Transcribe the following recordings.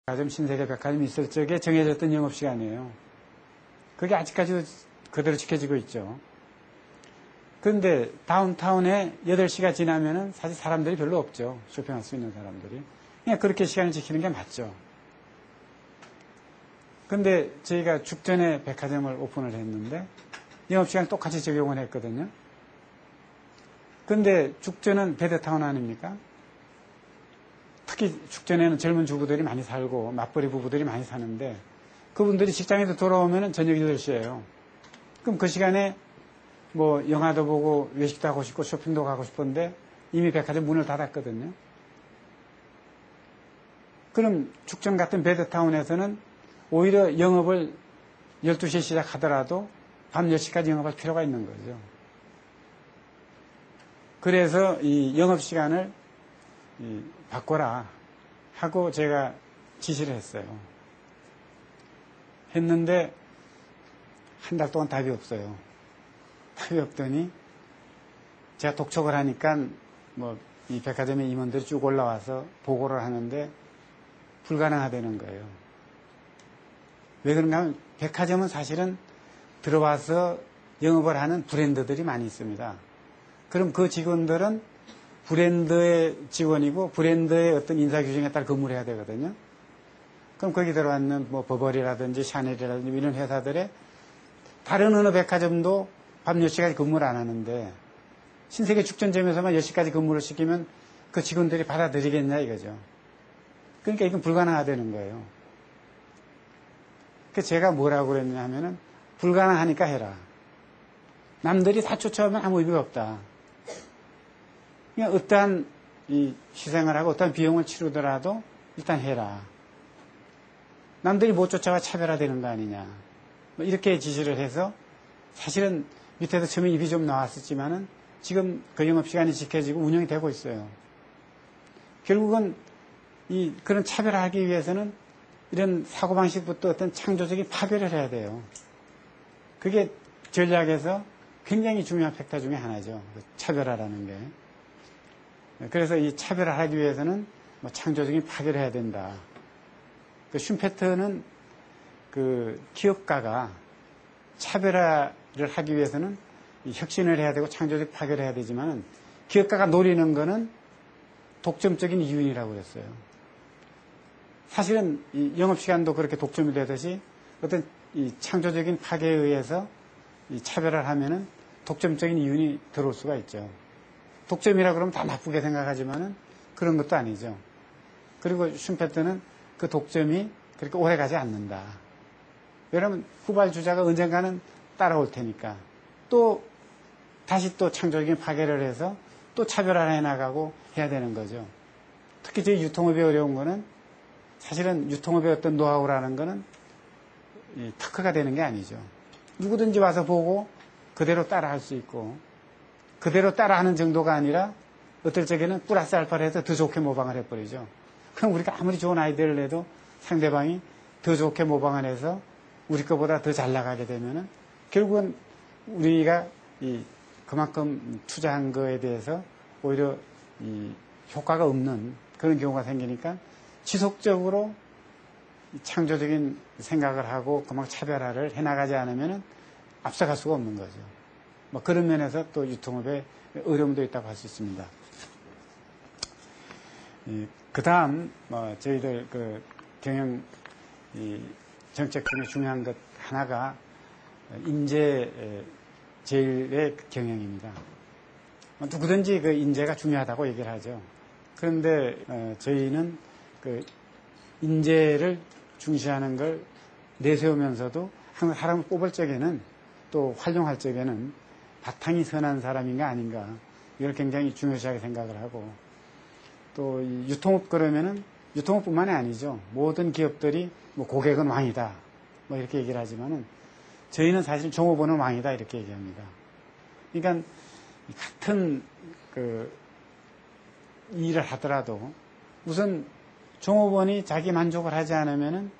백화점, 신세계 백화점이 있을 적에 정해졌던 영업시간이에요. 그게 아직까지도 그대로 지켜지고 있죠. 그런데 다운타운에 8시가 지나면은 사실 사람들이 별로 없죠. 쇼핑할 수 있는 사람들이. 그냥 그렇게 시간을 지키는 게 맞죠. 근데 저희가 죽전에 백화점을 오픈을 했는데 영업시간 똑같이 적용을 했거든요. 근데 죽전은 베드타운 아닙니까? 특히 죽전에는 젊은 주부들이 많이 살고 맞벌이 부부들이 많이 사는데 그분들이 직장에서 돌아오면 저녁 8시예요. 그럼 그 시간에 뭐 영화도 보고 외식도 하고 싶고 쇼핑도 가고 싶은데 이미 백화점 문을 닫았거든요. 그럼 죽전 같은 베드타운에서는 오히려 영업을 12시에 시작하더라도 밤 10시까지 영업할 필요가 있는 거죠. 그래서 이 영업시간을 바꿔라 하고 제가 지시를 했어요. 했는데 한 달 동안 답이 없어요. 답이 없더니 제가 독촉을 하니까 뭐 이 백화점의 임원들이 쭉 올라와서 보고를 하는데 불가능하다는 거예요. 왜 그런가 하면 백화점은 사실은 들어와서 영업을 하는 브랜드들이 많이 있습니다. 그럼 그 직원들은 브랜드의 직원이고 브랜드의 어떤 인사규정에 따라 근무를 해야 되거든요. 그럼 거기 들어왔는 뭐 버버리라든지 샤넬이라든지 이런 회사들의 다른 어느 백화점도 밤 10시까지 근무를 안 하는데 신세계 축전점에서만 10시까지 근무를 시키면 그 직원들이 받아들이겠냐 이거죠. 그러니까 이건 불가능하다는 거예요. 그래서 제가 뭐라고 그랬냐 하면은 불가능하니까 해라. 남들이 다 쫓아오면 아무 의미가 없다. 그냥 어떠한 이 희생을 하고 어떠한 비용을 치르더라도 일단 해라. 남들이 못 쫓아와 차별화되는 거 아니냐. 뭐 이렇게 지시를 해서 사실은 밑에서 처음에 입이 좀 나왔었지만은 지금 그 영업시간이 지켜지고 운영이 되고 있어요. 결국은 그런 차별화하기 위해서는 이런 사고방식부터 어떤 창조적인 파괴를 해야 돼요. 그게 전략에서 굉장히 중요한 팩터 중에 하나죠. 차별화라는 게. 그래서 이 차별화하기 위해서는 뭐 창조적인 파괴를 해야 된다. 그 슈페터는 그 기업가가 차별화를 하기 위해서는 혁신을 해야 되고 창조적 파괴를 해야 되지만 기업가가 노리는 거는 독점적인 이윤이라고 그랬어요. 사실은 이 영업시간도 그렇게 독점이 되듯이 어떤 이 창조적인 파괴에 의해서 이 차별화를 하면은 독점적인 이윤이 들어올 수가 있죠. 독점이라 그러면 다 나쁘게 생각하지만은 그런 것도 아니죠. 그리고 슈페터는 그 독점이 그렇게 오래 가지 않는다. 왜냐하면 후발주자가 언젠가는 따라올 테니까 또 다시 또 창조적인 파괴를 해서 또 차별화를 해나가고 해야 되는 거죠. 특히 저희 유통업이 어려운 거는 사실은 유통업의 어떤 노하우라는 거는 특허가 되는 게 아니죠. 누구든지 와서 보고 그대로 따라할 수 있고 그대로 따라하는 정도가 아니라 어떨 적에는 플러스 알파를 해서 더 좋게 모방을 해버리죠. 그럼 우리가 아무리 좋은 아이디어를 내도 상대방이 더 좋게 모방을 해서 우리 거보다 더 잘 나가게 되면은 결국은 우리가 그만큼 투자한 거에 대해서 오히려 효과가 없는 그런 경우가 생기니까 지속적으로 창조적인 생각을 하고 그만큼 차별화를 해나가지 않으면 앞서갈 수가 없는 거죠. 뭐 그런 면에서 또 유통업에 어려움도 있다고 할 수 있습니다. 그 다음 저희들 그 경영 정책 중에 중요한 것 하나가 인재 제일의 경영입니다. 누구든지 그 인재가 중요하다고 얘기를 하죠. 그런데 저희는 그 인재를 중시하는 걸 내세우면서도 항상 사람을 뽑을 적에는 또 활용할 적에는 바탕이 선한 사람인가 아닌가 이걸 굉장히 중요시하게 생각을 하고 또 유통업 그러면은 유통업뿐만이 아니죠. 모든 기업들이 뭐 고객은 왕이다 뭐 이렇게 얘기를 하지만은 저희는 사실 종업원은 왕이다 이렇게 얘기합니다. 그러니까 같은 그 일을 하더라도 우선 종업원이 자기 만족을 하지 않으면은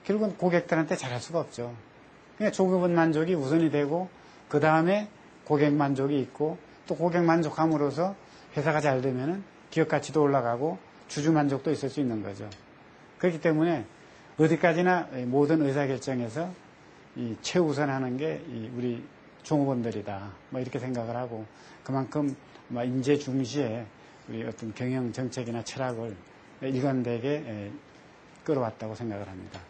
결국은 고객들한테 잘할 수가 없죠. 그러니까 종업원 만족이 우선이 되고 그 다음에 고객 만족이 있고 또 고객 만족함으로써 회사가 잘 되면은 기업 가치도 올라가고 주주 만족도 있을 수 있는 거죠. 그렇기 때문에 어디까지나 모든 의사결정에서 이 최우선하는 게 우리 종업원들이다. 뭐 이렇게 생각을 하고 그만큼 인재 중시에 우리 어떤 경영 정책이나 철학을 일관되게 끌어왔다고 생각을 합니다.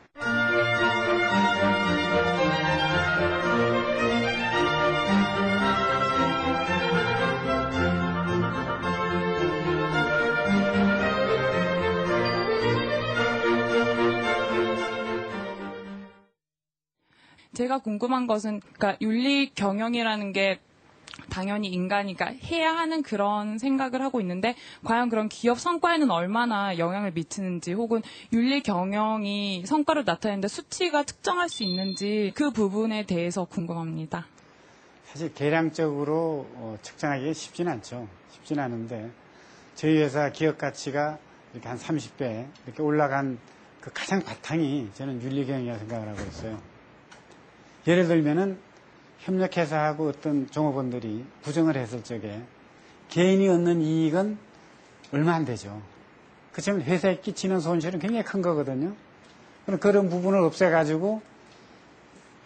제가 궁금한 것은, 그러니까 윤리 경영이라는 게 당연히 인간이 해야 하는 그런 생각을 하고 있는데, 과연 그런 기업 성과에는 얼마나 영향을 미치는지, 혹은 윤리 경영이 성과를 나타내는데 수치가 측정할 수 있는지, 그 부분에 대해서 궁금합니다. 사실 계량적으로 측정하기가 쉽지는 않죠. 쉽지는 않은데, 저희 회사 기업 가치가 이렇게 한 30배 이렇게 올라간 그 가장 바탕이 저는 윤리 경영이라고 생각을 하고 있어요. 예를 들면은 협력회사하고 어떤 종업원들이 구정을 했을 적에 개인이 얻는 이익은 얼마 안 되죠. 그렇지만 회사에 끼치는 손실은 굉장히 큰 거거든요. 그런 부분을 없애가지고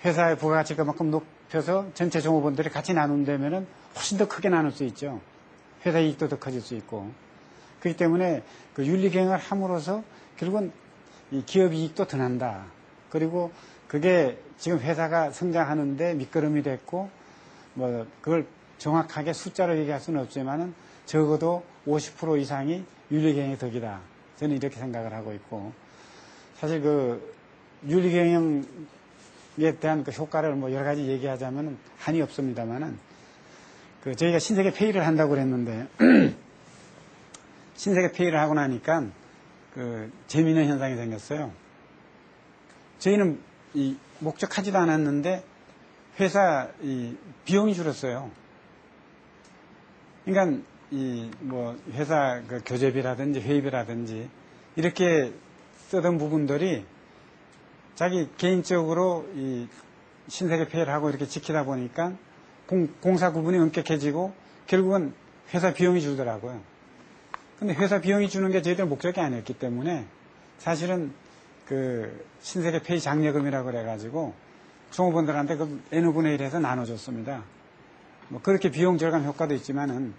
회사의 부가가치 그만큼 높여서 전체 종업원들이 같이 나눈다면은 훨씬 더 크게 나눌 수 있죠. 회사 이익도 더 커질 수 있고. 그렇기 때문에 그 윤리경영을 함으로써 결국은 이 기업 이익도 더 난다. 그리고 그게 지금 회사가 성장하는데 밑거름이 됐고, 그걸 정확하게 숫자로 얘기할 수는 없지만은 적어도 50% 이상이 윤리경영의 덕이다. 저는 이렇게 생각을 하고 있고, 사실 그 윤리경영에 대한 그 효과를 여러 가지 얘기하자면 한이 없습니다만은, 저희가 신세계 폐의를 한다고 그랬는데, 신세계 폐의를 하고 나니까 재미있는 현상이 생겼어요. 저희는 목적하지도 않았는데 회사 비용이 줄었어요. 그러니까 회사 그 교재비라든지 회의비라든지 이렇게 쓰던 부분들이 자기 개인적으로 신세계 폐의를 하고 이렇게 지키다 보니까 공사 구분이 엄격해지고 결국은 회사 비용이 줄더라고요. 근데 회사 비용이 주는 게 저희들 목적이 아니었기 때문에 사실은 신세계 폐의 장려금이라고 그래가지고 종업원들한테 N분의 1에서 나눠줬습니다. 그렇게 비용 절감 효과도 있지만은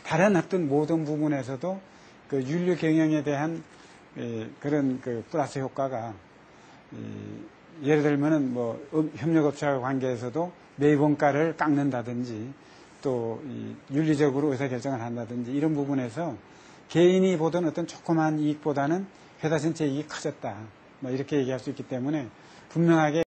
다른 어떤 모든 부분에서도 윤리 경영에 대한 그런 플러스 효과가 예를 들면은 협력업체와 관계에서도 매입원가를 깎는다든지 또 윤리적으로 의사결정을 한다든지 이런 부분에서 개인이 보던 어떤 조그만 이익보다는 회사 전체 이익이 커졌다. 이렇게 얘기할 수 있기 때문에 분명하게